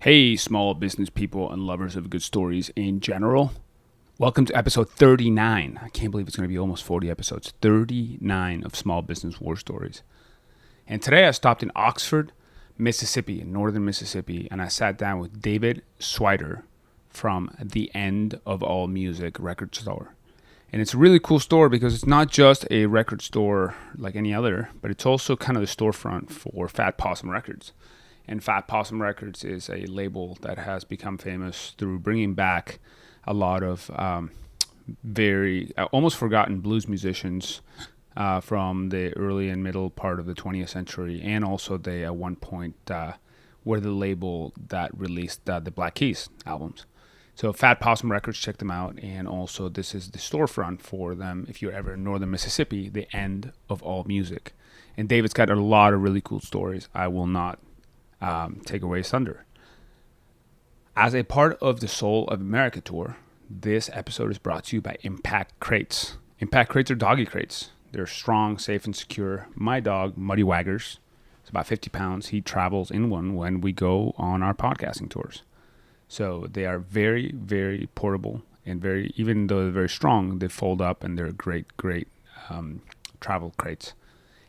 Hey, small business people and lovers of good stories in general. Welcome to episode 39. I can't believe it's going to be almost 40 episodes. 39 of Small Business War Stories. And today I stopped in Oxford, Mississippi, in northern Mississippi, and I sat down with David Swider from the End of All Music record store. And it's a really cool store because it's not just a record store like any other, but it's also kind of the storefront for Fat Possum Records. And Fat Possum Records is a label that has become famous through bringing back a lot of very almost forgotten blues musicians from the early and middle part of the 20th century, and also they at one point were the label that released the Black Keys albums. So Fat Possum Records, check them out, and also this is the storefront for them if you're ever in northern Mississippi, the End of All Music. And David's got a lot of really cool stories. I will not take away his thunder. As a part of the Soul of America tour, this episode is brought to you by Impact Crates. Impact Crates are doggy crates. They're strong, safe, and secure. My dog, Muddy Waggers, is about 50 pounds. He travels in one when we go on our podcasting tours. So they are very, very portable and even though they're very strong, they fold up and they're great travel crates.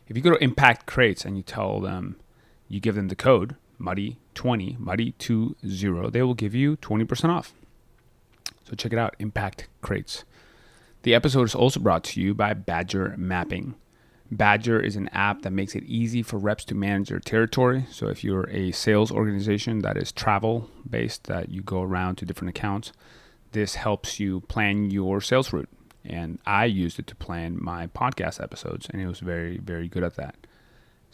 If you go to Impact Crates and you tell them, you give them the code Muddy20, Muddy20, they will give you 20% off. So check it out, Impact Crates. The episode is also brought to you by Badger Mapping. Badger is an app that makes it easy for reps to manage their territory. So if you're a sales organization that is travel-based, that you go around to different accounts, this helps you plan your sales route. And I used it to plan my podcast episodes, and it was very, very good at that.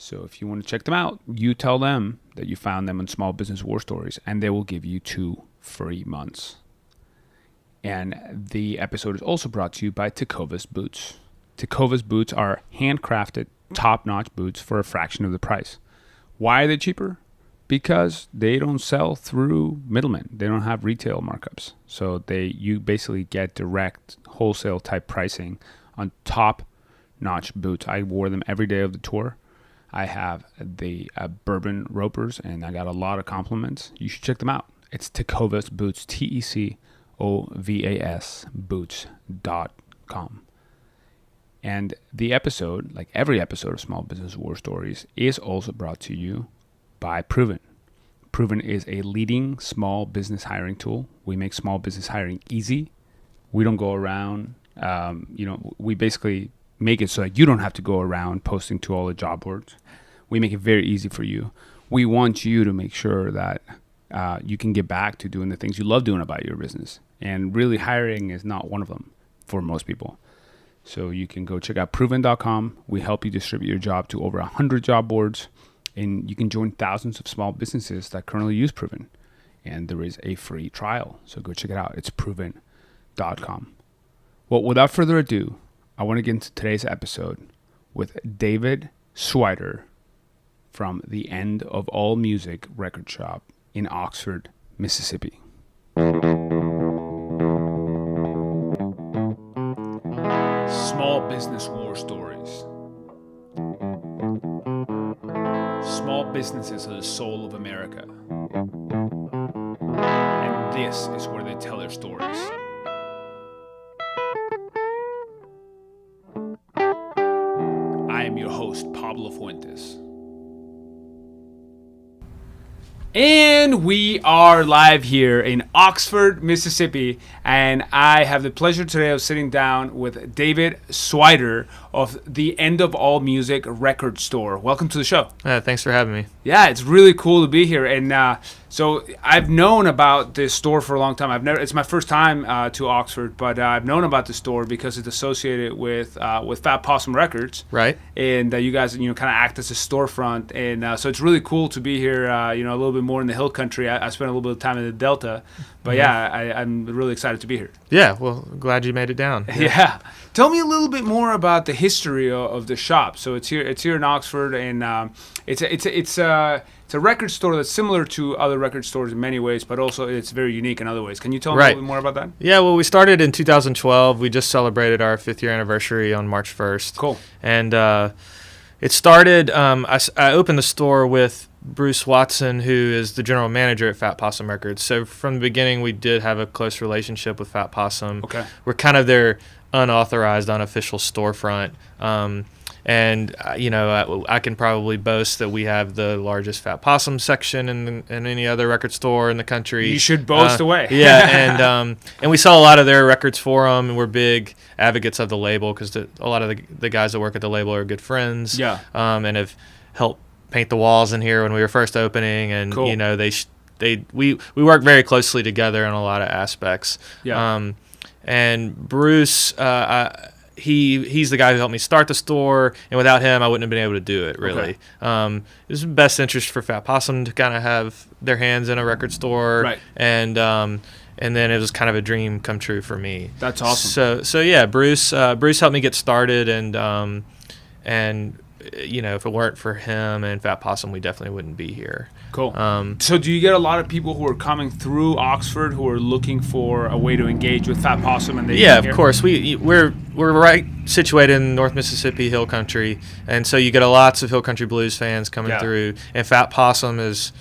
So if you want to check them out, you tell them that you found them on Small Business War Stories, and they will give you 2 free months. And the episode is also brought to you by Tecovas Boots. Tecovas Boots are handcrafted, top-notch boots for a fraction of the price. Why are they cheaper? Because they don't sell through middlemen. They don't have retail markups. So you basically get direct wholesale type pricing on top-notch boots. I wore them every day of the tour. I have the bourbon ropers, and I got a lot of compliments. You should check them out. It's Tecovas Boots, Tecovas boots.com. And the episode, like every episode of Small Business War Stories, is also brought to you by Proven. Proven is a leading small business hiring tool. We make small business hiring easy. We don't go around, we basically make it so that you don't have to go around posting to all the job boards. We make it very easy for you. We want you to make sure that you can get back to doing the things you love doing about your business. And really, hiring is not one of them for most people. So you can go check out proven.com. We help you distribute your job to over 100 job boards. And you can join thousands of small businesses that currently use Proven. And there is a free trial. So go check it out. It's proven.com. Well, without further ado, I want to get into today's episode with David Swider from the End of All Music record shop in Oxford, Mississippi. Small Business War Stories. Small businesses are the soul of America. And this is where they tell their stories. I am your host, Pablo Fuentes. And we are live here in Oxford, Mississippi, and I have the pleasure today of sitting down with David Swider of the End of All Music record store. Welcome to the show. Thanks for having me. Yeah, it's really cool to be here, and so I've known about this store for a long time. It's my first time to Oxford, but I've known about the store because it's associated with Fat Possum Records, right? And you guys, kind of act as a storefront, and so it's really cool to be here. A little bit more in the hill country. I spent a little bit of time in the Delta, but I'm really excited to be here. Yeah, well, glad you made it down. Yeah. Tell me a little bit more about the history of the shop. So it's here in Oxford, and it's a record store that's similar to other record stores in many ways, but also it's very unique in other ways. Can you tell me a little bit more about that? Yeah, well, we started in 2012. We just celebrated our 5th year anniversary on March 1st. Cool. And it started, I opened the store with Bruce Watson, who is the general manager at Fat Possum Records. So from the beginning, we did have a close relationship with Fat Possum. Okay. We're kind of their unauthorized, unofficial storefront. I can probably boast that we have the largest Fat Possum section in any other record store in the country. You should boast away. Yeah, and we sell a lot of their records for them, and we're big advocates of the label because a lot of the guys that work at the label are good friends. Yeah. And have helped paint the walls in here when we were first opening, and cool. We work very closely together in a lot of aspects. Yeah. And Bruce, he's the guy who helped me start the store, and without him, I wouldn't have been able to do it, really. Okay. It was in best interest for Fat Possum to kind of have their hands in a record store. Right. And then it was kind of a dream come true for me. That's awesome. So yeah, Bruce helped me get started, and if it weren't for him and Fat Possum, we definitely wouldn't be here. Cool. So do you get a lot of people who are coming through Oxford who are looking for a way to engage with Fat Possum? And of course. We're right situated in North Mississippi Hill Country, and so you get lots of Hill Country blues fans coming through. And Fat Possum is,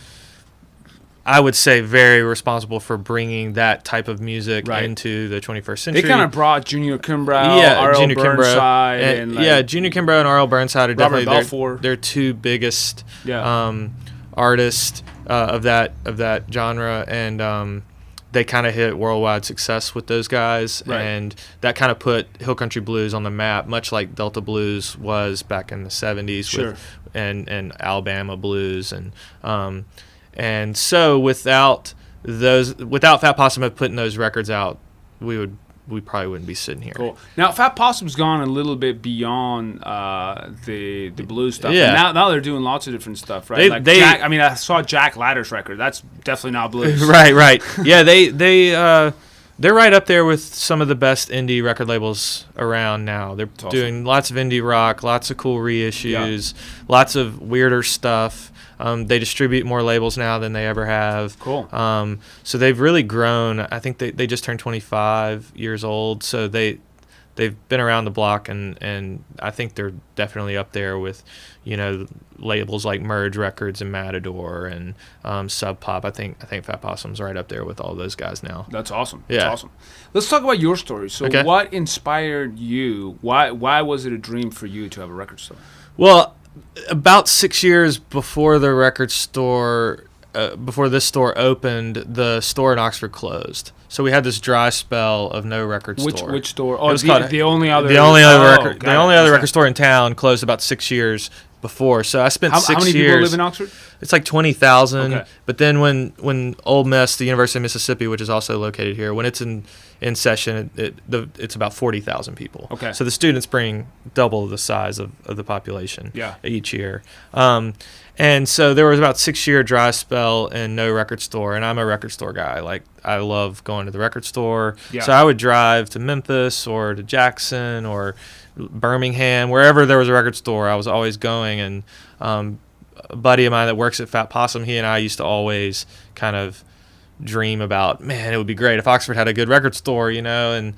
I would say, very responsible for bringing that type of music into the 21st century. They kind of brought Junior Kimbrough, R.L. Burnside, and Junior Kimbrough and R.L. Burnside are Robert definitely Balfour. They're two biggest artists of that genre, and they kind of hit worldwide success with those guys, and that kind of put Hill Country Blues on the map, much like Delta Blues was back in the 70s, and Alabama Blues, and so without Fat Possum putting those records out, we probably wouldn't be sitting here. Cool. Now, Fat Possum's gone a little bit beyond the blues stuff. Yeah. And now they're doing lots of different stuff, right? I saw Jack Ladder's record. That's definitely not blues. Right. Yeah, they're right up there with some of the best indie record labels around now. They're doing lots of indie rock, lots of cool reissues, lots of weirder stuff. They distribute more labels now than they ever have. Cool. So they've really grown. I think they just turned 25 years old. So they've been around the block, and I think they're definitely up there with, labels like Merge Records and Matador and Sub Pop. I think Fat Possum's right up there with all those guys now. That's awesome. Yeah. That's awesome. Let's talk about your story. So Okay. What inspired you? Why was it a dream for you to have a record store? Well, about 6 years before the record store, before this store opened, the store in Oxford closed. So we had this dry spell of no record store. Which store? Oh, It was the called- only other. The only other record store in town closed about 6 years before. So I spent 6 years. How many people live in Oxford? It's like 20,000. Okay. But then when Ole Miss, the University of Mississippi, which is also located here, when it's in session, it's about 40,000 people. Okay. So the students bring double the size of the population each year. And so there was about 6 year dry spell and no record store, and I'm a record store guy. Like, I love going to the record store. Yeah. So I would drive to Memphis or to Jackson or Birmingham, wherever there was a record store, I was always going. And a buddy of mine that works at Fat Possum, he and I used to always kind of dream about, man, it would be great if Oxford had a good record store, and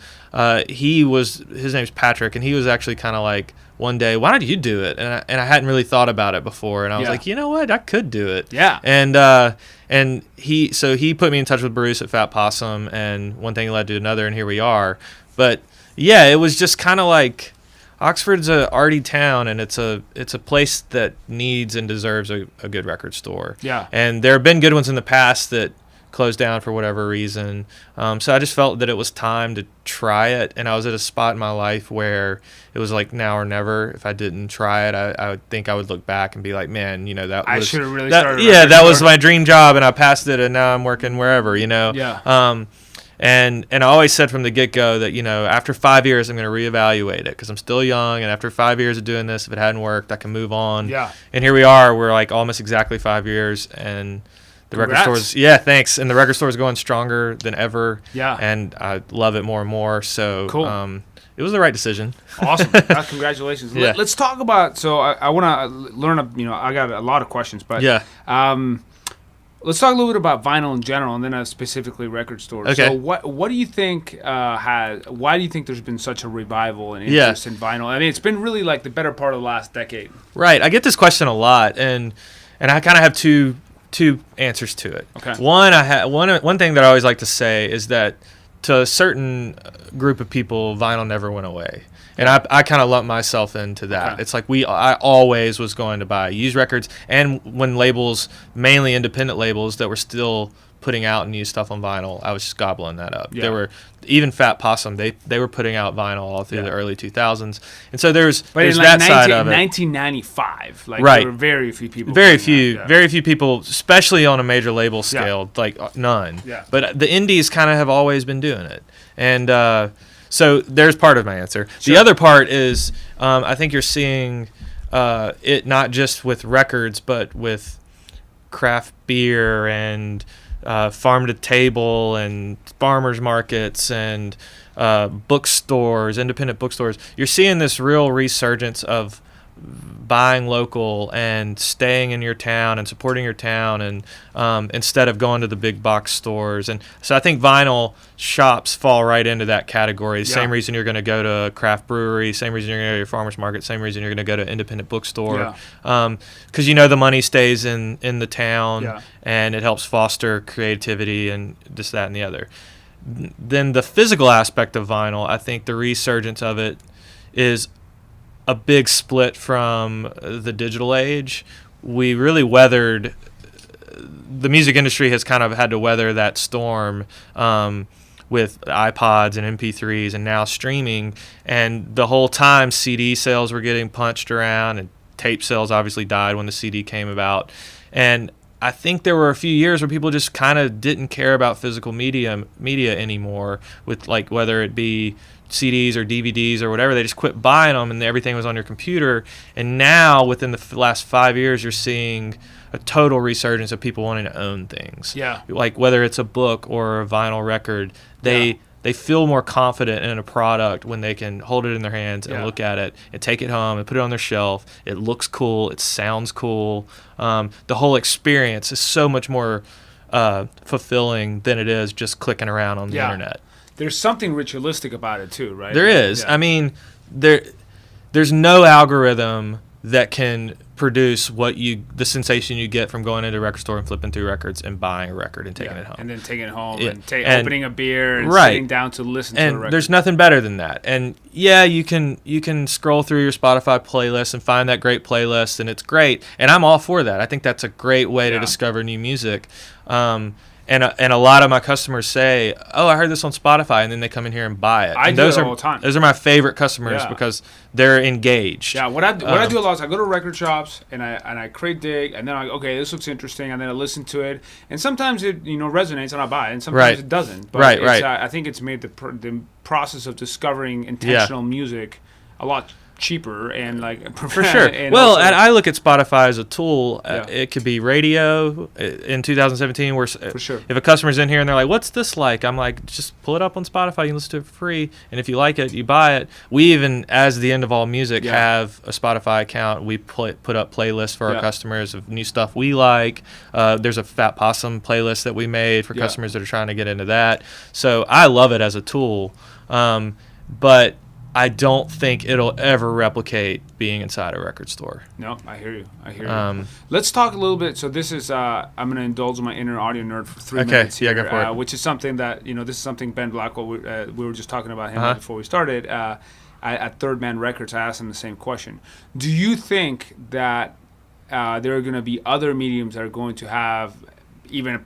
his name's Patrick, and he was actually kind of like, one day, why don't you do it? And I hadn't really thought about it before, and I was like, you know what, I could do it. Yeah. And he put me in touch with Bruce at Fat Possum, and one thing led to another, and here we are. But yeah, it was just kind of like, Oxford's a arty town, and it's a place that needs and deserves a good record store. Yeah. And there have been good ones in the past that closed down for whatever reason. So I just felt that it was time to try it, and I was at a spot in my life where it was like now or never. If I didn't try it, I would think I would look back and be like, man, I should have really started. Yeah, that was my dream job, and I passed it, and now I'm working wherever, Yeah. And I always said from the get-go that, after 5 years, I'm going to reevaluate it because I'm still young, and after 5 years of doing this, if it hadn't worked, I can move on. Yeah. And here we are. We're like almost exactly 5 years, and the record store's thanks. And the record store is going stronger than ever. Yeah. And I love it more and more. So cool. It was the right decision. Awesome. Congratulations. Yeah. Let's talk about. So I want to learn. I got a lot of questions, but let's talk a little bit about vinyl in general, and then specifically record stores. Okay. So what do you think why do you think there's been such a revival and interest in vinyl? I mean, it's been really like the better part of the last decade. Right. I get this question a lot, and And I kind of have two answers to it. Okay. One thing that I always like to say is that to a certain group of people, vinyl never went away. And I kind of lump myself into that. Okay. It's like I always was going to buy used records, and when labels, mainly independent labels that were still putting out new stuff on vinyl, I was just gobbling that up. Yeah. There were even Fat Possum, they were putting out vinyl all through the early 2000s. And so there's that side of it. 1995, like right. there were very few people. Very few people, especially on a major label scale, like none. Yeah. But the indies kind of have always been doing it. And so there's part of my answer. Sure. The other part is I think you're seeing it not just with records, but with craft beer and farm to table and farmers markets and bookstores, independent bookstores. You're seeing this real resurgence of buying local and staying in your town and supporting your town, and instead of going to the big box stores. And so I think vinyl shops fall right into that category. Same reason you're going to go to a craft brewery, same reason you're going to go to your farmer's market, same reason you're going to go to an independent bookstore. Because the money stays in the town, and it helps foster creativity and this, that, and the other. Then the physical aspect of vinyl, I think the resurgence of it is a big split from the digital age. We really weathered, the music industry has kind of had to weather that storm with iPods and MP3s and now streaming. And the whole time CD sales were getting punched around, and tape sales obviously died when the CD came about. And I think there were a few years where people just kind of didn't care about physical media anymore, with like whether it be CDs or DVDs or whatever. They just quit buying them, and everything was on your computer. And now within the last 5 years, you're seeing a total resurgence of people wanting to own things. Yeah. Like whether it's a book or a vinyl record, they feel more confident in a product when they can hold it in their hands and look at it and take it home and put it on their shelf. It looks cool. It sounds cool. The whole experience is so much more fulfilling than it is just clicking around on the internet. There's something ritualistic about it too, right? There is. I mean, there's no algorithm that can produce the sensation you get from going into a record store and flipping through records and buying a record and taking it home. And then taking it home and opening a beer and sitting down to listen to a record. And there's nothing better than that. And you can scroll through your Spotify playlist and find that great playlist, and it's great. And I'm all for that. I think that's a great way to discover new music. And a lot of my customers say, "Oh, I heard this on Spotify," and then they come in here and buy it. I do that all the time. Those are my favorite customers because they're engaged. Yeah, what I do a lot is I go to record shops and I create dig, and then okay, this looks interesting, and then I listen to it, and sometimes it resonates and I buy it, and sometimes it doesn't. But I think it's made the process of discovering intentional music a lot cheaper and like for sure. And I look at Spotify as a tool. It could be radio in 2017 where for sure. If a customer's in here and they're like, "What's this like?" I'm like, just pull it up on Spotify. You can listen to it for free, and if you like it, you buy it. We even, as the End of All Music, have a Spotify account. We put up playlists for our customers of new stuff we like. There's a Fat Possum playlist that we made for customers that are trying to get into that. So I love it as a tool, but I don't think it'll ever replicate being inside a record store. No, I hear you. Let's talk a little bit. So this is, I'm going to indulge my inner audio nerd for 3 minutes here, go for it. Which is something that, this is something Ben Blackwell, we were just talking about him before we started. At Third Man Records, I asked him the same question. Do you think that there are going to be other mediums that are going to have even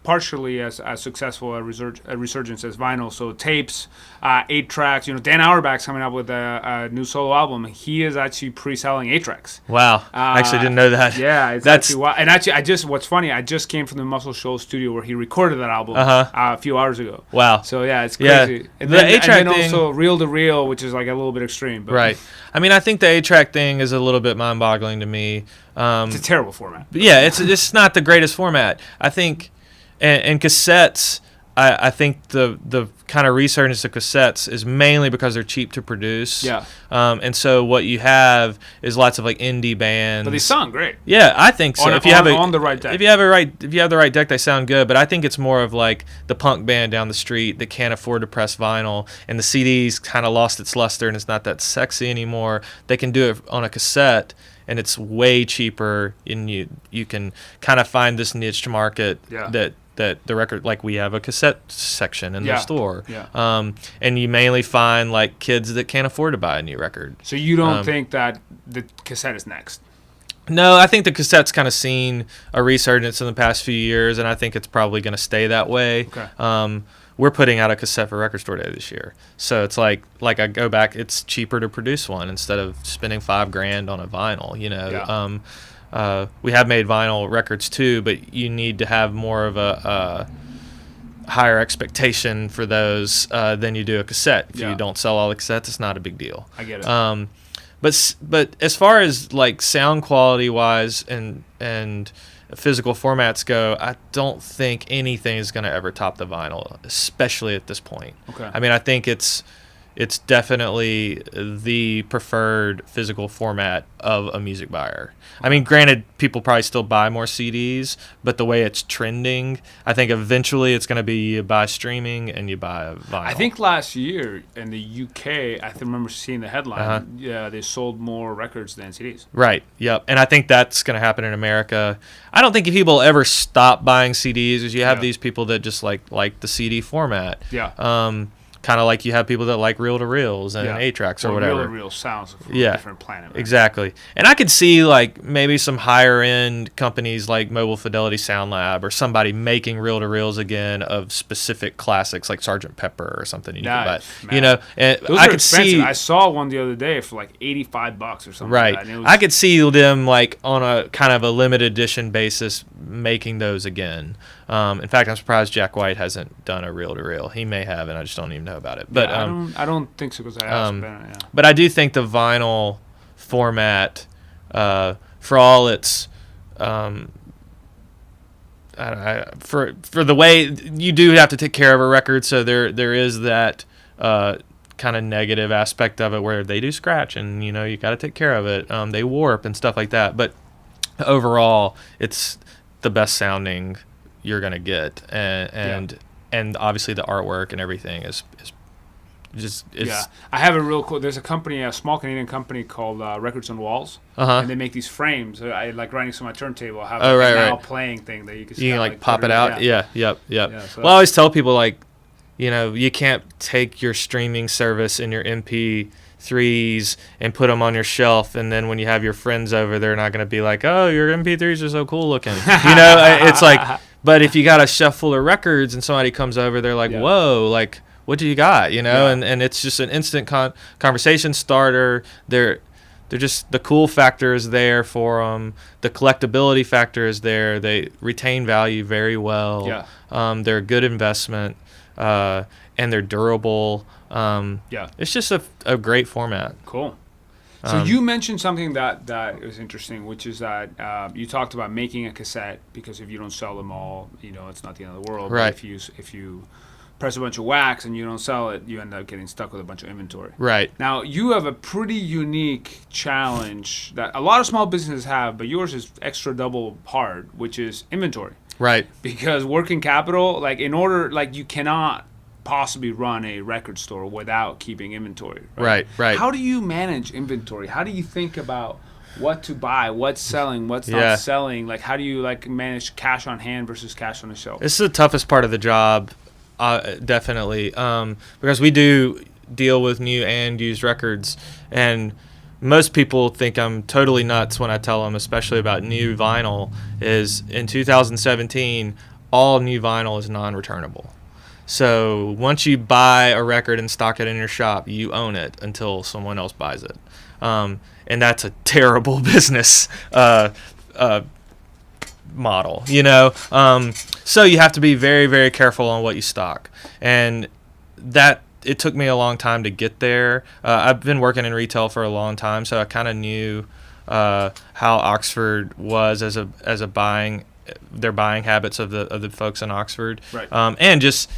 partially as successful a resurgence as vinyl? So tapes, 8 tracks. Dan Auerbach's coming up with a new solo album. He is actually pre-selling 8 tracks. Wow, I actually didn't know that. Yeah, that's actually wild. And actually, what's funny, I just came from the Muscle Shoals studio where he recorded that album a few hours ago. Wow. So yeah, it's crazy. Yeah. And the then, 8-track thing, also reel to reel, which is like a little bit extreme. But right. I mean, I think the 8-track thing is a little bit mind-boggling to me. It's a terrible format. Yeah, it's not the greatest format. I think, and cassettes, I think the kind of resurgence of cassettes is mainly because they're cheap to produce. Yeah. And so what you have is lots of like indie bands. But they sound great. Yeah, I think so. If you have on the right deck. If you have the right deck, they sound good. But I think it's more of like the punk band down the street that can't afford to press vinyl, and the CD's kind of lost its luster and it's not that sexy anymore. They can do it on a cassette, and it's way cheaper, and you can kind of find this niche market that the record, like we have a cassette section in the store. And you mainly find like kids that can't afford to buy a new record. So you don't think that the cassette is next? No, I think the cassette's kind of seen a resurgence in the past few years, and I think it's probably going to stay that way. Okay. We're putting out a cassette for Record Store Day this year, so it's like I go back. It's cheaper to produce one instead of spending $5,000 on a vinyl. You know, we have made vinyl records too, but you need to have more of a higher expectation for those than you do a cassette. If you don't sell all the cassettes, it's not a big deal. I get it. But as far as like sound quality wise and physical formats go, I don't think anything is going to ever top the vinyl, especially at this point. Okay. I mean, I think it's definitely the preferred physical format of a music buyer. I mean, granted, people probably still buy more CDs, but the way it's trending, I think eventually it's going to be you buy streaming and you buy a vinyl. I think last year in the UK, I remember seeing the headline, they sold more records than CDs. Right, yep. And I think that's going to happen in America. I don't think people ever stop buying CDs, as you have these people that just like the CD format. Yeah. Kind of like you have people that like reel-to-reels and 8-tracks or whatever. Reel-to-reel sounds from a different planet. Man. Exactly. And I could see like maybe some higher-end companies like Mobile Fidelity Sound Lab or somebody making reel-to-reels again of specific classics like Sgt. Pepper or something. You could buy. You know, and those I are could expensive. see. I saw one the other day for like $85 or something. Right. Like that. I could see them like on a kind of a limited edition basis making those again. In fact, I'm surprised Jack White hasn't done a reel-to-reel. He may have, and I just don't even know about it. But I don't think so because I asked But I do think the vinyl format, for all its, for the way you do have to take care of a record, so there is that kind of negative aspect of it where they do scratch, and you got to take care of it. They warp and stuff like that. But overall, it's the best sounding you're gonna get, and obviously the artwork and everything is just I have a real cool. There's a small Canadian company called Records on Walls, and they make these frames. I like running some on my turntable. I have now playing thing that you can like pop it out. Yep. So Well, I always tell people like, you can't take your streaming service and your MP3s and put them on your shelf, and then when you have your friends over, they're not going to be like, oh, your MP3s are so cool looking. It's like. But if you got a shelf full of records and somebody comes over, they're like, whoa, like, what do you got? And it's just an instant conversation starter. They're just, the cool factor is there for them. The collectability factor is there. They retain value very well. They're a good investment, and they're durable. It's just a great format. Cool. So you mentioned something that is interesting, which is that you talked about making a cassette because if you don't sell them all, it's not the end of the world. Right. But if you press a bunch of wax and you don't sell it, you end up getting stuck with a bunch of inventory. Right. Now, you have a pretty unique challenge that a lot of small businesses have, but yours is extra double hard, which is inventory. Right. Because working capital, you cannot possibly run a record store without keeping inventory. Right. How do you manage inventory? How do you think about what to buy, what's selling, what's not selling? Like, how do you manage cash on hand versus cash on the shelf? This is the toughest part of the job, definitely, because we do deal with new and used records, and most people think I'm totally nuts when I tell them, especially about new vinyl, is in 2017, all new vinyl is non-returnable. So once you buy a record and stock it in your shop, you own it until someone else buys it. And that's a terrible business model, So you have to be very, very careful on what you stock. And it took me a long time to get there. I've been working in retail for a long time, so I kind of knew how Oxford was as a buying their buying habits of the folks in Oxford. Right. And just,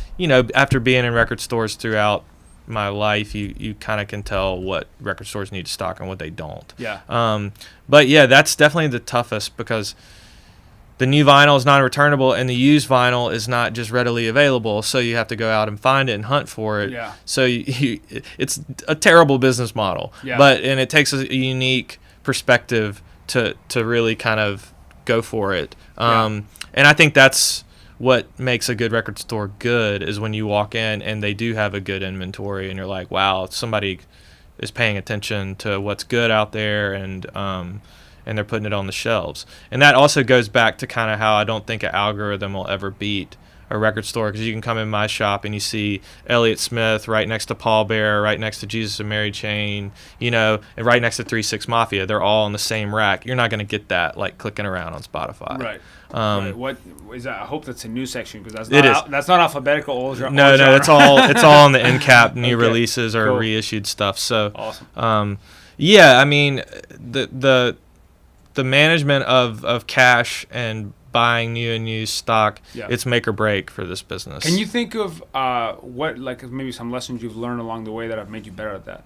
after being in record stores throughout my life, you kind of can tell what record stores need to stock and what they don't. Yeah. But yeah, that's definitely the toughest because the new vinyl is non-returnable and the used vinyl is not just readily available, so you have to go out and find it and hunt for it. Yeah. So it's a terrible business model. Yeah. And it takes a unique perspective to really kind of go for it. And I think that's what makes a good record store good, is when you walk in and they do have a good inventory and you're like, wow, somebody is paying attention to what's good out there, and they're putting it on the shelves. And that also goes back to kind of how I don't think an algorithm will ever beat a record store, because you can come in my shop and you see Elliott Smith right next to Paul Bearer, right next to Jesus and Mary Chain, and right next to 3-6 Mafia. They're all on the same rack. You're not going to get that like clicking around on Spotify. Right. Right. What is that? I hope that's a new section, because that's not alphabetical. No, it's all on the end cap, new releases or reissued stuff. So awesome. Yeah, I mean the management of cash and buying new and used stock, it's make or break for this business. Can you think of what, like, maybe some lessons you've learned along the way that have made you better at that?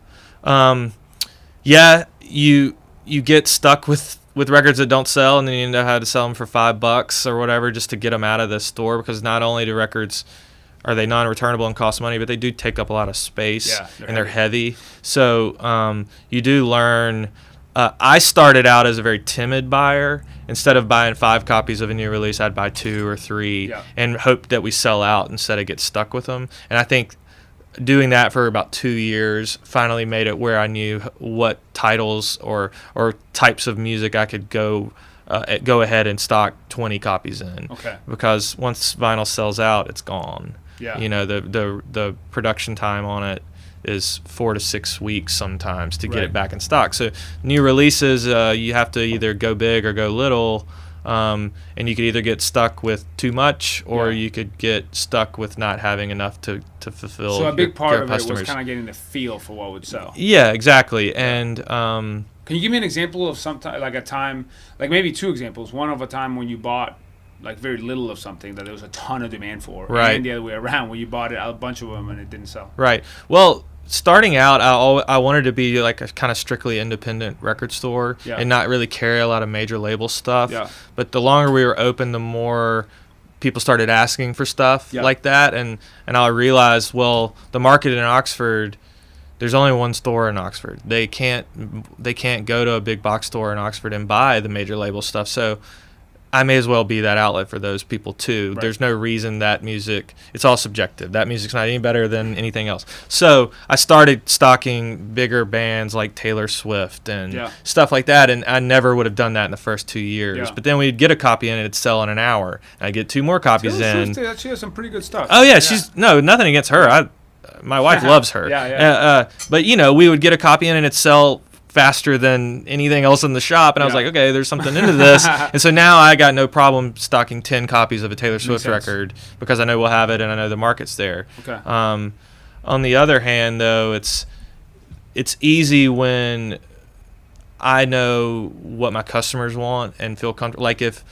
Yeah, you get stuck with records that don't sell, and then you know how to sell them for $5 or whatever, just to get them out of the store, because not only do records are they non-returnable and cost money, but they do take up a lot of space, and they're heavy. So you do learn. I started out as a very timid buyer. Instead of buying 5 copies of a new release, I'd buy 2 or 3 and hope that we sell out instead of get stuck with them. And I think doing that for about 2 years finally made it where I knew what titles or types of music I could go ahead and stock 20 copies in. Okay. Because once vinyl sells out, it's gone. Yeah. The production time on it is 4 to 6 weeks sometimes to get it back in stock. So new releases, you have to either go big or go little, and you could either get stuck with too much, or you could get stuck with not having enough to fulfill. So a big part of customers. it was kind of getting the feel for what would sell. Yeah, exactly. And can you give me an example of like a time, like maybe 2 examples? One of a time when you bought like very little of something that there was a ton of demand for, right? And the other way around, when you bought a bunch of them and it didn't sell. Right. Well, starting out, I wanted to be like a kind of strictly independent record store and not really carry a lot of major label stuff. Yeah. But the longer we were open, the more people started asking for stuff like that, and I realized, well, the market in Oxford, there's only one store in Oxford. They can't go to a big box store in Oxford and buy the major label stuff. So I may as well be that outlet for those people too. Right. There's no reason that music, it's all subjective. That music's not any better than anything else. So I started stocking bigger bands like Taylor Swift and stuff like that, and I never would have done that in the first 2 years. Yeah. But then we'd get a copy in and it'd sell in an hour. And I'd get 2 more copies in. She has some pretty good stuff. Oh yeah, she's nothing against her. My wife loves her. But we would get a copy in and it'd sell faster than anything else in the shop, and I was like, okay, there's something into this. And so now I got no problem stocking 10 copies of a Taylor Swift record, because I know we'll have it and I know the market's there. Okay. On the other hand, though, it's easy when I know what my customers want and feel comfortable. Like if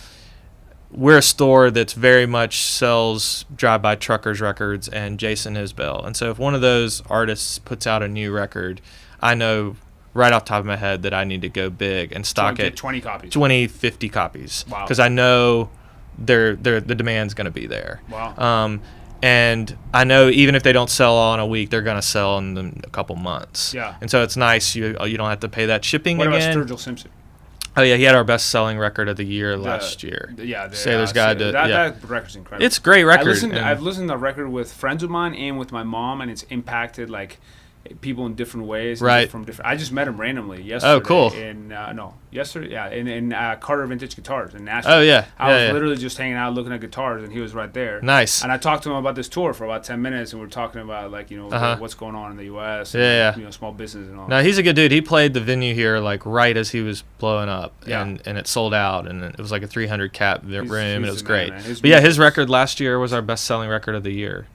we're a store that's very much sells drive-by truckers records and Jason Isbell, and so if one of those artists puts out a new record, I know right off the top of my head that I need to go big and stock it 20 copies, 50 copies. Wow. Because I know the demand's going to be there. Wow. And I know even if they don't sell all in a week, they're going to sell in a couple months. Yeah. And so it's nice you don't have to pay that shipping again. What about Sturgill Simpson? Oh yeah, he had our best-selling record of the year last year. Sailor's Guide to that record's incredible. It's a great record. I've listened to the record with friends of mine and with my mom, and it's impacted like people in different ways. Right. I just met him randomly yesterday. Oh, cool. In Carter Vintage Guitars in Nashville. Oh yeah. I was literally just hanging out looking at guitars, and he was right there. Nice. And I talked to him about this tour for about 10 minutes, and we were talking about what's going on in the U.S. And, small business and all. No, he's a good dude. He played the venue here like right as he was blowing up, and it sold out, and it was like a 300 cap room, and it was great. But his record last year was our best-selling record of the year.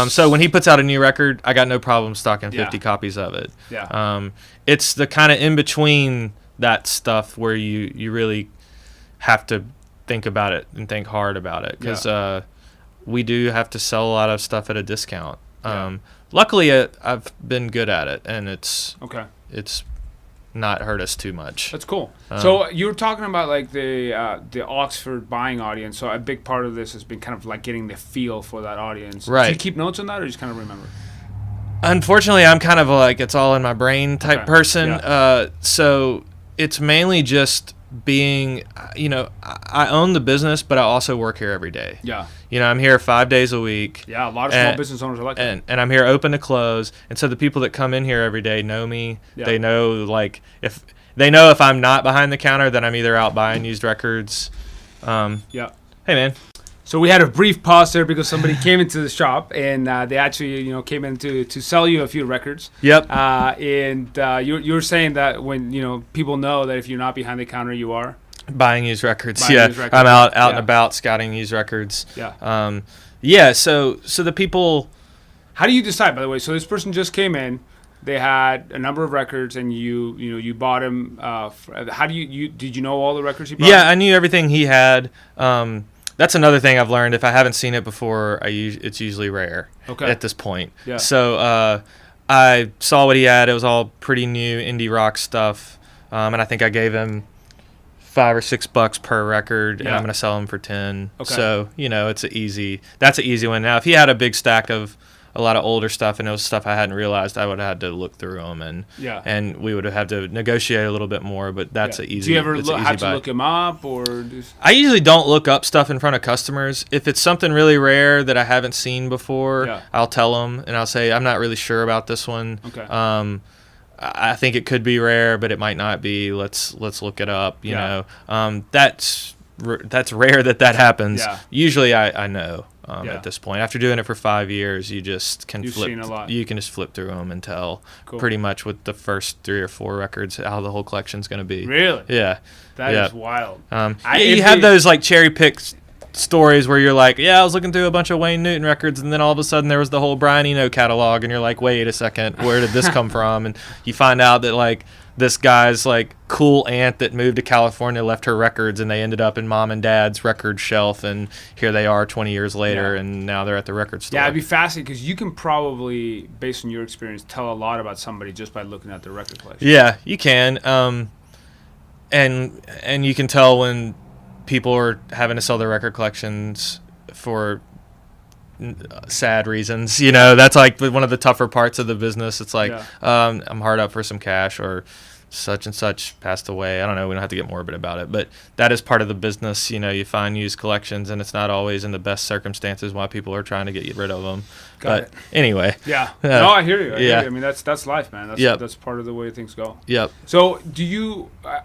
So when he puts out a new record, I got no problem stocking 50 copies of it. Yeah. It's the kind of in between that stuff where you really have to think about it and think hard about it, because we do have to sell a lot of stuff at a discount. Luckily, I've been good at it, and it's not hurt us too much. That's cool. So you were talking about like the Oxford buying audience. So a big part of this has been kind of like getting the feel for that audience. Right. Do you keep notes on that, or just kind of remember? Unfortunately, I'm kind of like it's all in my brain type person. Yeah. So it's mainly just being, I own the business, but I also work here every day. Yeah. I'm here 5 days a week. Yeah, a lot of small business owners are like that. And I'm here open to close. And so the people that come in here every day know me. Yeah. They know, if I'm not behind the counter, then I'm either out buying used records. Yeah. Hey, man. So we had a brief pause there because somebody came into the shop and they actually, came in to sell you a few records. Yep. And you were saying that when, people know that if you're not behind the counter, you are buying used records. I'm out and about scouting used records. Yeah. So the people. How do you decide, by the way? So this person just came in. They had a number of records, and you bought them. How do did you know all the records he bought? Yeah, I knew everything he had. That's another thing I've learned. If I haven't seen it before, it's usually rare at this point. Yeah. So I saw what he had. It was all pretty new indie rock stuff, and I think I gave him $5 or $6 per record, and I'm going to sell them for 10. Okay. So that's an easy one. Now, if he had a big stack of a lot of older stuff and it was stuff I hadn't realized, I would have had to look through them and we would have had to negotiate a little bit more. But that's an easy. Do you ever have to look him up or? I usually don't look up stuff in front of customers. If it's something really rare that I haven't seen before, I'll tell them and I'll say I'm not really sure about this one. Okay. I think it could be rare, but it might not be. Let's look it up. You know, that's rare that happens. Yeah. Usually I know. At this point, after doing it for 5 years, you just can seen a lot. You can just flip through them and tell pretty much with the first 3 or 4 records how the whole collection's going to be. Really? Yeah. That is wild. You have those like cherry picked stories where you're like, I was looking through a bunch of Wayne Newton records, and then all of a sudden there was the whole Brian Eno catalog, and you're like, wait a second, where did this come from? And you find out that like this guy's like cool aunt that moved to California left her records, and they ended up in mom and dad's record shelf, and here they are 20 years later, and now they're at the record store. Yeah, it'd be fascinating because you can probably, based on your experience, tell a lot about somebody just by looking at their record collection. Yeah, you can, and you can tell when people are having to sell their record collections for sad reasons. That's like one of the tougher parts of the business. It's like I'm hard up for some cash, or such and such passed away. I don't know. We don't have to get morbid about it, but that is part of the business. You find used collections, and it's not always in the best circumstances why people are trying to get rid of them. But anyway. Yeah. No, I hear you. I hear you. I mean, that's life, man. That's part of the way things go. Yep. So,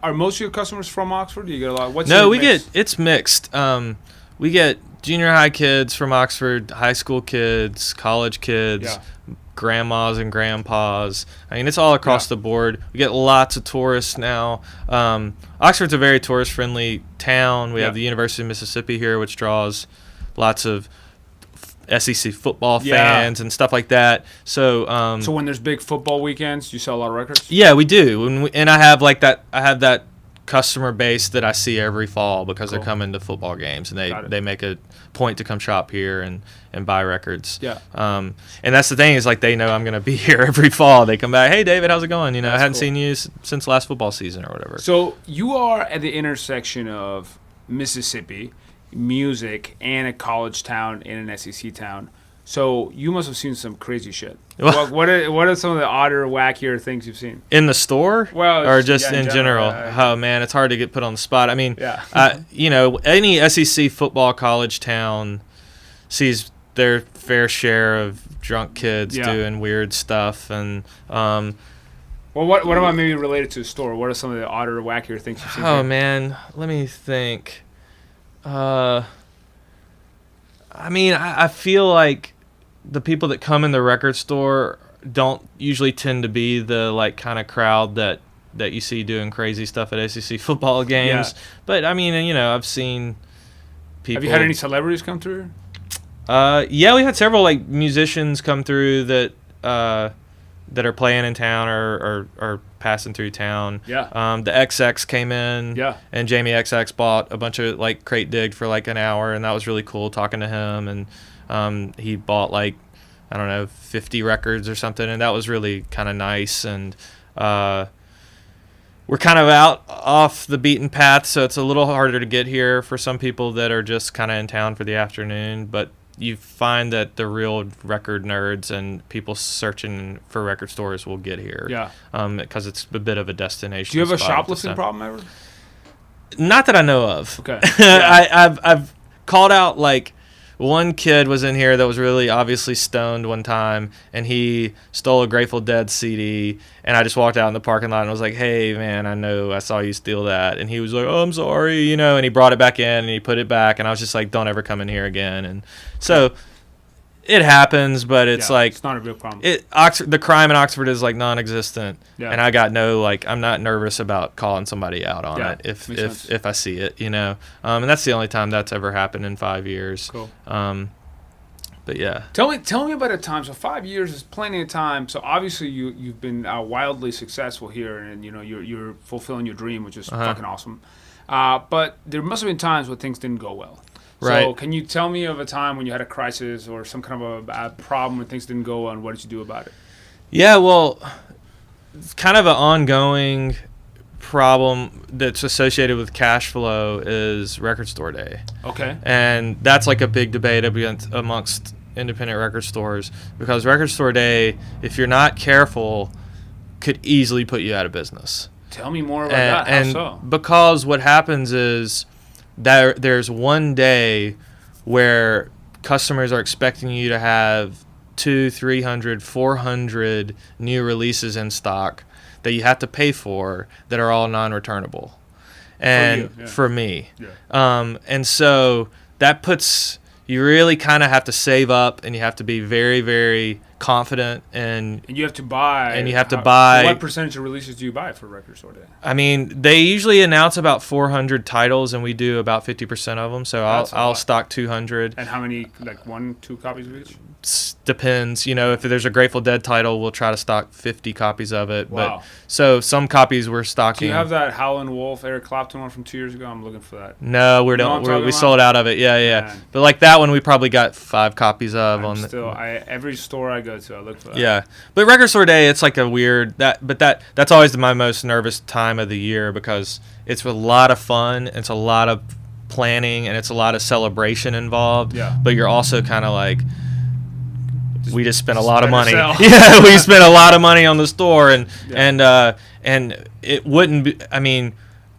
are most of your customers from Oxford? Do you get a lot? It's mixed. We get junior high kids from Oxford, high school kids, college kids, grandmas and grandpas. I mean, it's all across the board. We get lots of tourists now. Oxford's a very tourist-friendly town. We have the University of Mississippi here, which draws lots of SEC football fans and stuff like that. So, so when there's big football weekends, you sell a lot of records? Yeah, we do. And I have that customer base that I see every fall because they're coming to football games, and they make a point to come shop here and buy records. Yeah. And that's the thing is like they know I'm going to be here every fall. They come back, hey David, how's it going? I hadn't seen you since last football season or whatever. So you are at the intersection of Mississippi, music, and a college town and an SEC town. So you must have seen some crazy shit. What are some of the odder, wackier things you've seen? In the store? Well, or just in general? Oh, man, it's hard to get put on the spot. I mean, any SEC football college town sees their fair share of drunk kids doing weird stuff. And well, what about maybe related to the store? What are some of the odder, wackier things you've seen? Oh, man, let me think. I mean, I feel like the people that come in the record store don't usually tend to be the like kind of crowd that you see doing crazy stuff at SEC football games. Yeah. But I mean, I've seen people. Have you had any celebrities come through? Yeah, we had several like musicians come through that are playing in town or passing through town. Yeah. The XX came in. Yeah. And Jamie XX bought a bunch of like crate digged for like an hour, and that was really cool talking to him. And he bought like, I don't know, 50 records or something, and that was really kind of nice. And we're kind of out off the beaten path, so it's a little harder to get here for some people that are just kind of in town for the afternoon. But you find that the real record nerds and people searching for record stores will get here. Yeah. Because it's a bit of a destination. Do you have a shoplifting problem ever? Not that I know of. Okay. Yeah. I've called out, like, one kid was in here that was really obviously stoned one time, and he stole a Grateful Dead CD, and I just walked out in the parking lot and was like, hey, man, I saw you steal that. And he was like, oh, I'm sorry, and he brought it back in, and he put it back, and I was just like, don't ever come in here again. And so it happens, but it's like... It's not a real problem. The crime in Oxford is, like, non-existent, and I got I'm not nervous about calling somebody out on it if I see it, and that's the only time that's ever happened in 5 years. Cool. But yeah. Tell me about a time. So 5 years is plenty of time. So obviously you've been wildly successful here, and you're fulfilling your dream, which is fucking awesome. But there must have been times where things didn't go well. Right. So can you tell me of a time when you had a crisis or some kind of a problem when things didn't go well, and what did you do about it? Yeah, well, it's kind of an ongoing problem that's associated with cash flow is Record Store Day. Okay. And that's like a big debate amongst independent record stores, because Record Store Day, if you're not careful, could easily put you out of business. Tell me more about that. How so? Because what happens is there's one day where customers are expecting you to have 200, 300, 400 new releases in stock that you have to pay for that are all non-returnable. And for me. Yeah. And so that puts... You really kind of have to save up, and you have to be very, very confident, and you have to buy. And you have to buy. What percentage of releases do you buy for Record Store Day? I mean, they usually announce about 400 titles, and we do about 50% of them. So I'll stock 200. And how many? Like 1-2 copies of each? Depends. If there's a Grateful Dead title, we'll try to stock 50 copies of it. Wow. But so some copies we're stocking. Do you have that Howlin' Wolf Eric Clapton one from 2 years ago? I'm looking for that. No, we sold out of it. Yeah. Man. But like that one, we probably got 5 copies of. Every store I go to, I look for that. Yeah, but Record Store Day, it's like a weird that's always my most nervous time of the year, because it's a lot of fun, it's a lot of planning, and it's a lot of celebration involved. Yeah. But you're also kind of like, we just spent a lot of money. Yeah, we spent a lot of money on the store, and it wouldn't be. I mean,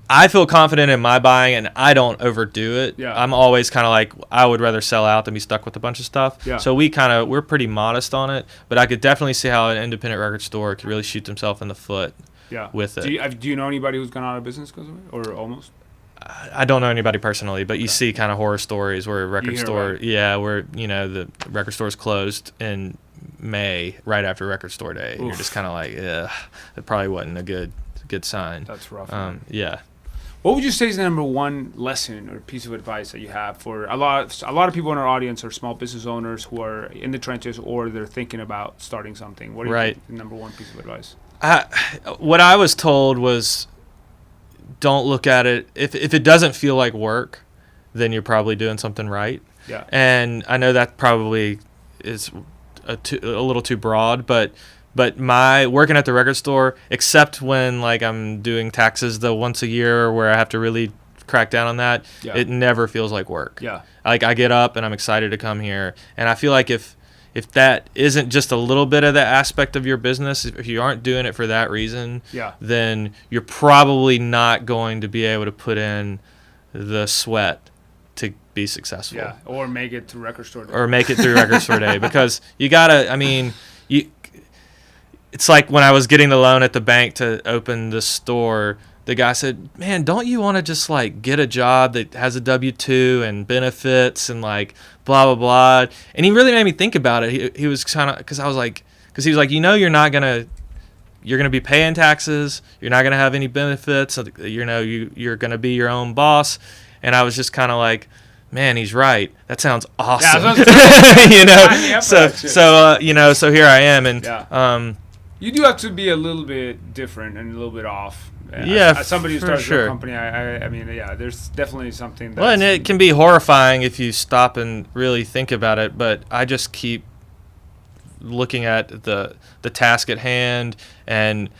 I feel confident in my buying, and I don't overdo it. Yeah. I'm always kind of like, I would rather sell out than be stuck with a bunch of stuff. Yeah. So we're pretty modest on it, but I could definitely see how an independent record store could really shoot themselves in the foot. Yeah. With it. Do you know anybody who's gone out of business because of it, or almost? I don't know anybody personally, but you see kind of horror stories where a record store, where the record store's closed in May right after Record Store Day. And you're just kind of like, it probably wasn't a good sign. That's rough. Yeah. What would you say is the number one lesson or piece of advice that you have for a lot of people in our audience are small business owners who are in the trenches, or they're thinking about starting something? What do you think the number one piece of advice? What I was told was, don't look at it. If it doesn't feel like work, then you're probably doing something right. Yeah. And I know that probably is a little too broad, but my working at the record store, except when like I'm doing taxes the once a year where I have to really crack down on that, it never feels like work. Yeah. Like I get up and I'm excited to come here, and I feel like if that isn't just a little bit of the aspect of your business, if you aren't doing it for that reason, then you're probably not going to be able to put in the sweat to be successful. Yeah, or make it to Record Store Day. Record Store Day, because you gotta. I mean, it's like when I was getting the loan at the bank to open the store. The guy said, man, don't you want to just like get a job that has a W-2 and benefits and like blah, blah, blah. And he really made me think about it. He was kind of, because he was like, you're going to be paying taxes. You're not going to have any benefits. You're going to be your own boss. And I was just kind of like, man, he's right. That sounds awesome. Yeah, so here I am. And you do have to be a little bit different and a little bit off. As somebody who starts a company, I mean, there's definitely something that's... Well, and it can be horrifying if you stop and really think about it, but I just keep looking at the task at hand. And,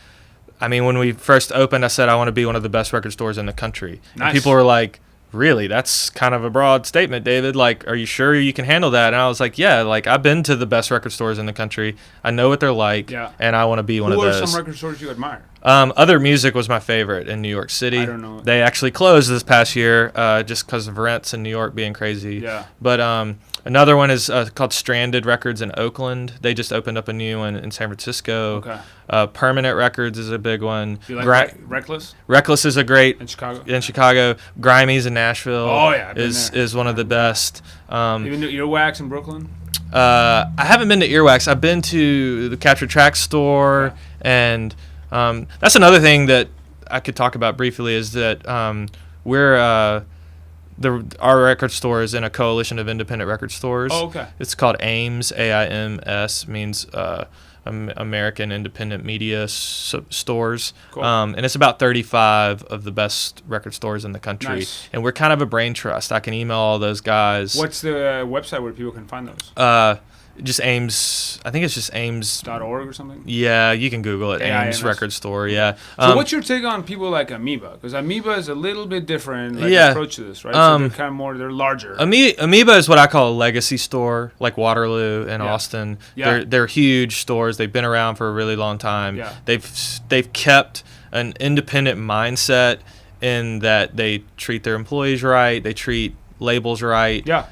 I mean, when we first opened, I said I want to be one of the best record stores in the country. Nice. And people were like, really? That's kind of a broad statement, David. Like, are you sure you can handle that? And I was like, yeah, like, I've been to the best record stores in the country. I know what they're like, and I want to be one of those. Who are some record stores you admire? Other Music was my favorite in New York City. I don't know. They actually closed this past year just because of rents in New York being crazy. Yeah. But another one is called Stranded Records in Oakland. They just opened up a new one in San Francisco. Okay. Permanent Records is a big one. Do you like Reckless? Reckless is a great in Chicago. Grimey's in Nashville. Oh yeah, is one of the best. Even the Earwax in Brooklyn. I haven't been to Earwax. I've been to the Captured Track store, and that's another thing that I could talk about briefly is that our record store is in a coalition of independent record stores. Oh, okay. It's called AIMS, AIMS, means American Independent Media Stores. Cool. And it's about 35 of the best record stores in the country. Nice. And we're kind of a brain trust. I can email all those guys. What's the website where people can find those? Just AIMS. I think it's just AIMS.org or something? Yeah, you can Google it. AIMS Record Store, yeah. So what's your take on people like Amoeba? Because Amoeba is a little bit different approach to this, right? So they're kind of more, they're larger. Amoeba is what I call a legacy store, like Waterloo and Austin. Yeah. They're huge stores. They've been around for a really long time. Yeah. They've kept an independent mindset in that they treat their employees right. They treat labels right. Yeah.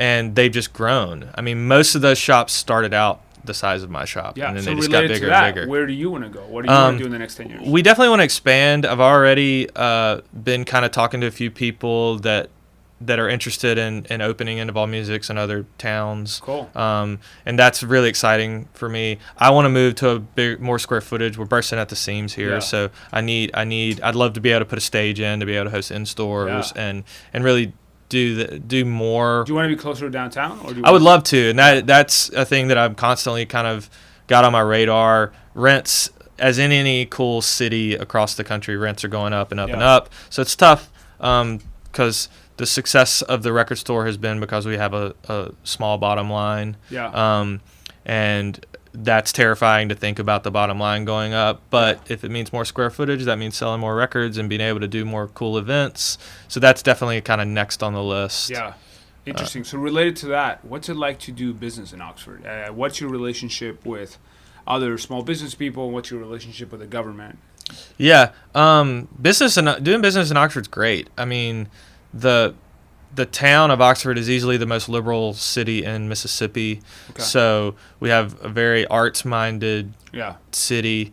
And they've just grown. I mean, most of those shops started out the size of my shop, and then they just got bigger and bigger. Where do you want to go? What do you want to do in the next 10 years? We definitely want to expand. I've already been kind of talking to a few people that are interested in opening End of All Musics in other towns. Cool. And that's really exciting for me. I want to move to more square footage. We're bursting at the seams here, so I'd love to be able to put a stage in, to be able to host in stores, and really do more. Do you want to be closer to downtown? Or I would love to, and that's a thing that I'm constantly kind of got on my radar. Rents, as in any cool city across the country, rents are going up and up and up. So it's tough because the success of the record store has been because we have a small bottom line. Yeah. And that's terrifying to think about the bottom line going up. But if it means more square footage, that means selling more records and being able to do more cool events. So that's definitely kind of next on the list. Yeah. Interesting. So related to that, what's it like to do business in Oxford? What's your relationship with other small business people? What's your relationship with the government? Yeah. Doing business in Oxford's great. I mean, the town of Oxford is easily the most liberal city in Mississippi. Okay. So we have a very arts-minded city,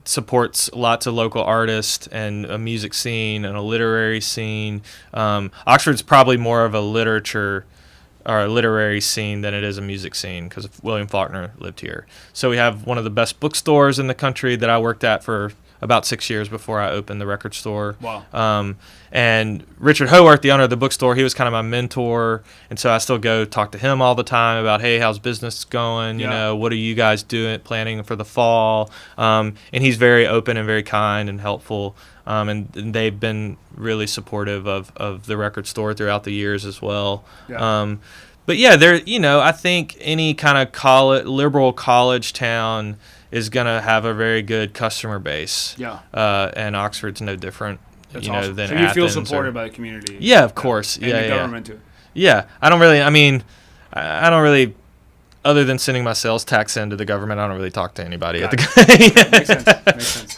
supports lots of local artists and a music scene and a literary scene. Oxford's probably more of a literature or a literary scene than it is a music scene because William Faulkner lived here. So we have one of the best bookstores in the country that I worked at for about 6 years before I opened the record store. Wow. And Richard Howarth, the owner of the bookstore, he was kind of my mentor, and so I still go talk to him all the time about, hey, how's business going? You know, what are you guys doing, planning for the fall? And he's very open and very kind and helpful, and they've been really supportive of the record store throughout the years as well. Yeah. But yeah, I think any kind of liberal college town is going to have a very good customer base. Yeah. And Oxford's no different, That's awesome. Than so you feel supported by the community. Yeah, of course. And the government too. Yeah. I don't really, other than sending my sales tax into the government, I don't really talk to anybody at the Makes sense.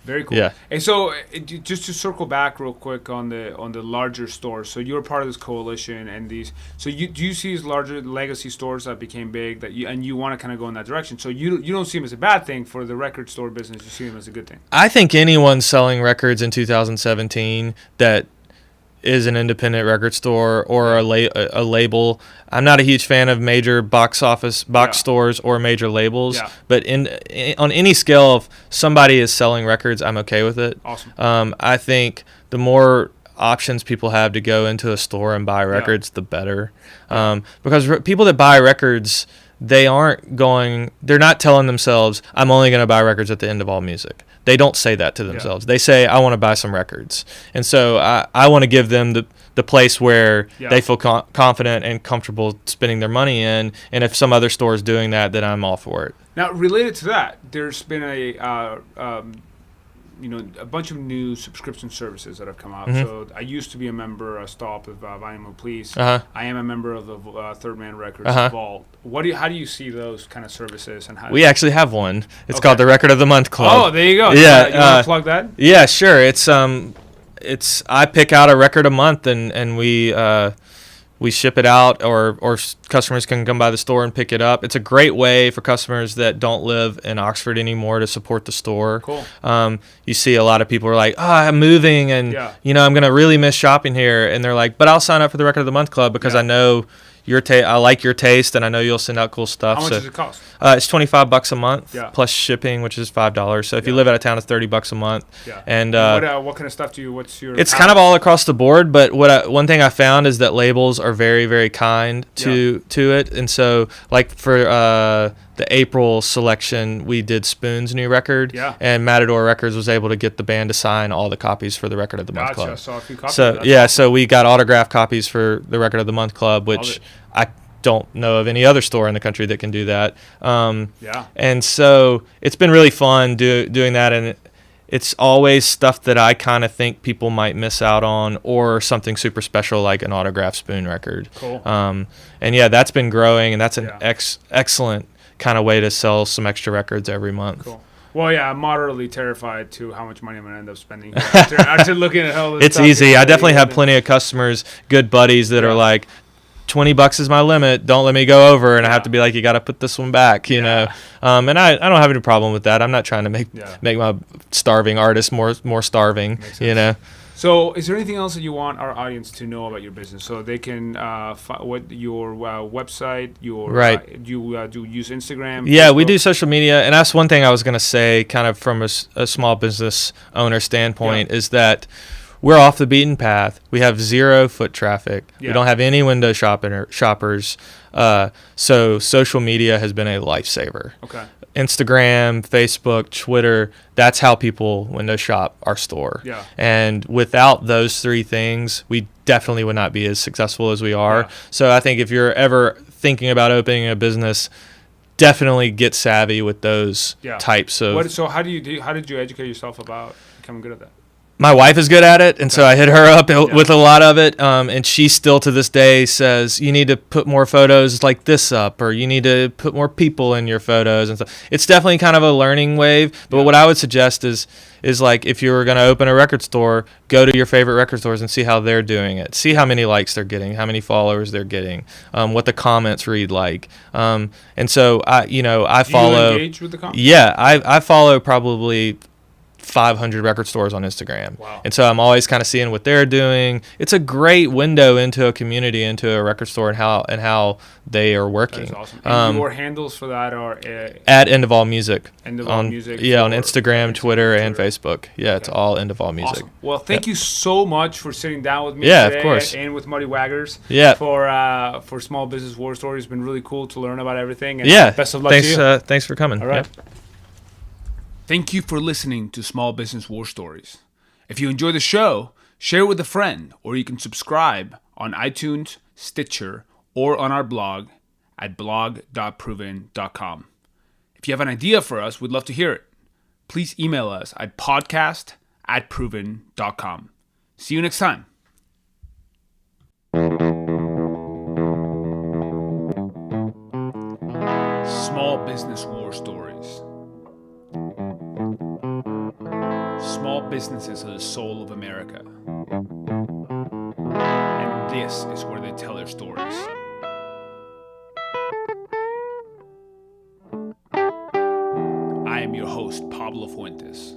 Very cool. Yeah. And so, just to circle back real quick on the larger stores. So you're part of this coalition, and these. So do you see these larger legacy stores that became big you want to kind of go in that direction? So you don't see them as a bad thing for the record store business. You see them as a good thing. I think anyone selling records in 2017 that is an independent record store or a label. I'm not a huge fan of major box stores or major labels, but on any scale, if somebody is selling records, I'm okay with it. Awesome. I think the more options people have to go into a store and buy records, the better. Because people that buy records, they're not telling themselves, I'm only going to buy records at the End of All Music. They don't say that to themselves. They say, I want to buy some records. And so I want to give them the place where they feel confident and comfortable spending their money in. And if some other store is doing that, then I'm all for it. Now, related to that, there's been a a bunch of new subscription services that have come out. So I used to be a member, a stop of Vinyl Police. I am a member of the Third Man Records Vault. How do you see those kind of services? And we actually have one. It's called the Record of the Month Club. Oh, there you go. Yeah, you want to plug that? Yeah, sure. It's I pick out a record a month and we ship it out, or customers can come by the store and pick it up. It's a great way for customers that don't live in Oxford anymore to support the store. Cool. You see a lot of people are like, I'm moving, and I'm going to really miss shopping here. And they're like, but I'll sign up for the Record of the Month Club because I know I like your taste, and I know you'll send out cool stuff. How much does it cost? It's $25 a month plus shipping, which is $5. So if you live out of town, it's $30 a month. Yeah. And what kind of stuff do you? What's your? It's kind of all across the board, but one thing I found is that labels are very, very kind to it, and so like for the April selection, we did Spoon's new record, and Matador Records was able to get the band to sign all the copies for the Record of the Month Club. I saw a few copies. So awesome. So we got autographed copies for the Record of the Month Club, which I don't know of any other store in the country that can do that. And so it's been really fun doing that, and it's always stuff that I kind of think people might miss out on, or something super special like an autographed Spoon record. Cool. And that's been growing, and that's an excellent kind of way to sell some extra records every month. Cool. Well, I'm moderately terrified to how much money I'm going to end up spending after looking at all this It's stuff. easy. I definitely have plenty of customers, good buddies that are like, $20 is my limit. Don't let me go over, and I have to be like, you got to put this one back, you know. And I don't have any problem with that. I'm not trying to make my starving artists more starving, you know. So, is there anything else that you want our audience to know about your business, so they can what your website, your do you use Instagram? Yeah, Facebook? we do social media, and that's one thing I was going to say, kind of from a small business owner standpoint, is that we're off the beaten path. We have zero foot traffic. We don't have any window shoppers. So social media has been a lifesaver. Okay. Instagram, Facebook, Twitter, that's how people window shop our store. Yeah. And without those three things, we definitely would not be as successful as we are. Yeah. So I think if you're ever thinking about opening a business, definitely get savvy with those types of... So how did you educate yourself about becoming good at that? My wife is good at it, and so I hit her up with a lot of it, and she still to this day says, you need to put more photos like this up, or you need to put more people in your photos and stuff. It's definitely kind of a learning wave, but what I would suggest is like, if you were going to open a record store, go to your favorite record stores and see how they're doing it. See how many likes they're getting, how many followers they're getting, what the comments read like. And so I follow... Do you engage with the comments? Yeah, I follow probably 500 record stores on Instagram. Wow. And so I'm always kind of seeing what they're doing. It's a great window into a community, into a record store, and how they are working. That's awesome. And your handles for that are at End of All Music. End of All Music. Yeah, on Instagram, Twitter, and Facebook. Yeah, it's all End of All Music. Awesome. Well, thank you so much for sitting down with me today, of course. And with Muddy Waggers. Yeah. For Small Business War Stories. It's been really cool to learn about everything. And best of luck to you. Thanks for coming. All right. Thank you for listening to Small Business War Stories. If you enjoy the show, share it with a friend, or you can subscribe on iTunes, Stitcher, or on our blog at blog.proven.com. If you have an idea for us, we'd love to hear it. Please email us at podcast@proven.com. See you next time. Small Business War Stories. Small businesses are the soul of America. And this is where they tell their stories. I am your host, Pablo Fuentes.